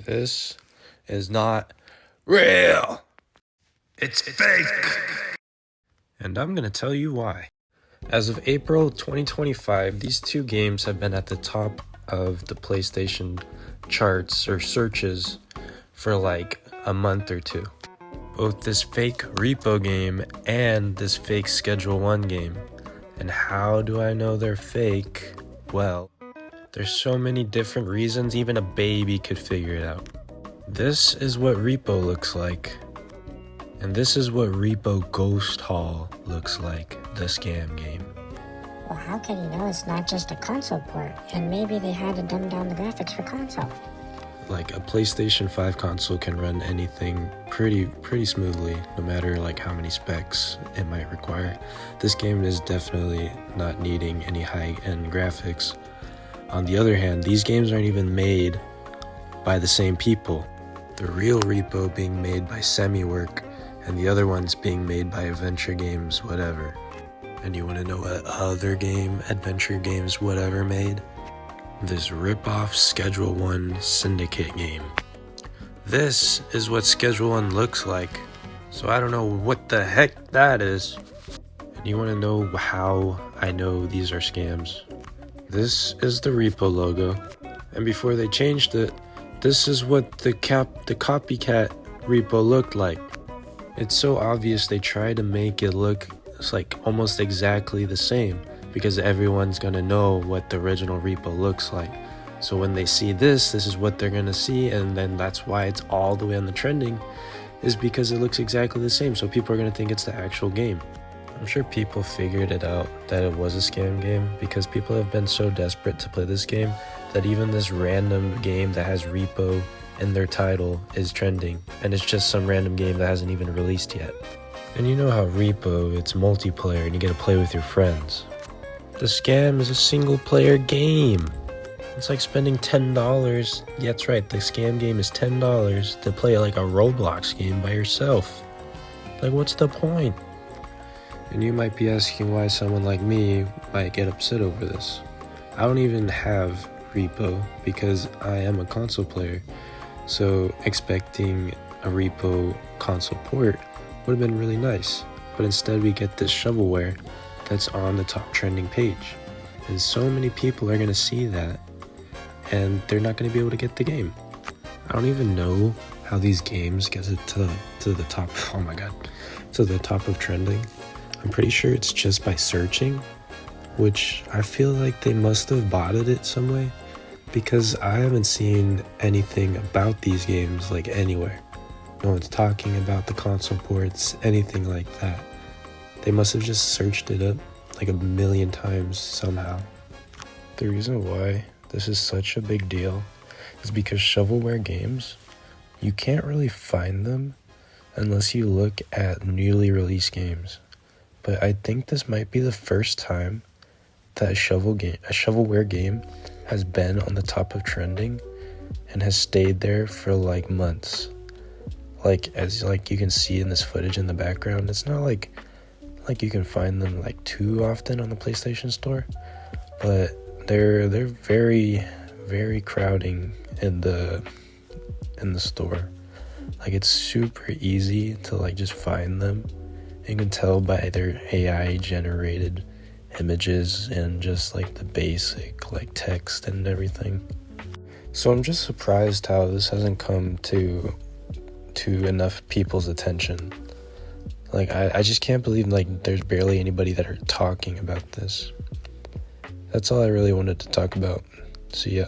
This is not real. It's fake. And I'm going to tell you why. As of April 2025, these two games have been at the top of the PlayStation charts or searches for like a month or two. Both this fake R.E.P.O game and this fake Schedule 1 game. And how do I know they're fake? Well, there's so many different reasons, even a baby could figure it out. This is what R.E.P.O looks like. And this is what R.E.P.O Ghost Hall looks like, the scam game. Well, how can you know it's not just a console port? And maybe they had to dumb down the graphics for console. Like a PlayStation 5 console can run anything pretty smoothly, no matter like how many specs it might require. This game is definitely not needing any high-end graphics. On the other hand, these games aren't even made by the same people. The real R.E.P.O being made by SemiWork, and the other ones being made by Adventure Games whatever. And you want to know what other game Adventure Games whatever made? This rip-off Schedule 1 Syndicate game. This is what Schedule 1 looks like, so I don't know what the heck that is. And you want to know how I know these are scams? This is the R.E.P.O logo, and before they changed it, this is what the copycat R.E.P.O looked like. It's so obvious they try to make it look like almost exactly the same, because everyone's gonna know what the original R.E.P.O looks like. So when they see this is what they're gonna see, and then that's why it's all the way on the trending, is because it looks exactly the same, so people are gonna think it's the actual game. I'm sure people figured it out that it was a scam game, because people have been so desperate to play this game that even this random game that has R.E.P.O in their title is trending, and it's just some random game that hasn't even released yet. And you know how R.E.P.O, it's multiplayer and you get to play with your friends. The scam is a single player game. It's like spending $10. Yeah, that's right, the scam game is $10 to play like a Roblox game by yourself. Like, what's the point? And you might be asking why someone like me might get upset over this. I don't even have R.E.P.O because I am a console player, so expecting a R.E.P.O console port would have been really nice. But instead we get this shovelware that's on the top trending page. And so many people are going to see that, and they're not going to be able to get the game. I don't even know how these games get it to the top, oh my god, to the top of trending. I'm pretty sure it's just by searching, which I feel like they must have botted it some way, because I haven't seen anything about these games like anywhere. No one's talking about the console ports, anything like that. They must have just searched it up like a million times somehow. The reason why this is such a big deal is because shovelware games, you can't really find them unless you look at newly released games. But I think this might be the first time that a shovelware game has been on the top of trending and has stayed there for like months. Like, as like you can see in this footage in the background, it's not like you can find them like too often on the PlayStation Store, but they're very crowding in the store. Like, it's super easy to like just find them. You can tell by their AI generated images and just like the basic like text and everything. So I'm just surprised how this hasn't come to enough people's attention. Like, I just can't believe like there's barely anybody that are talking about this. That's all I really wanted to talk about. See ya.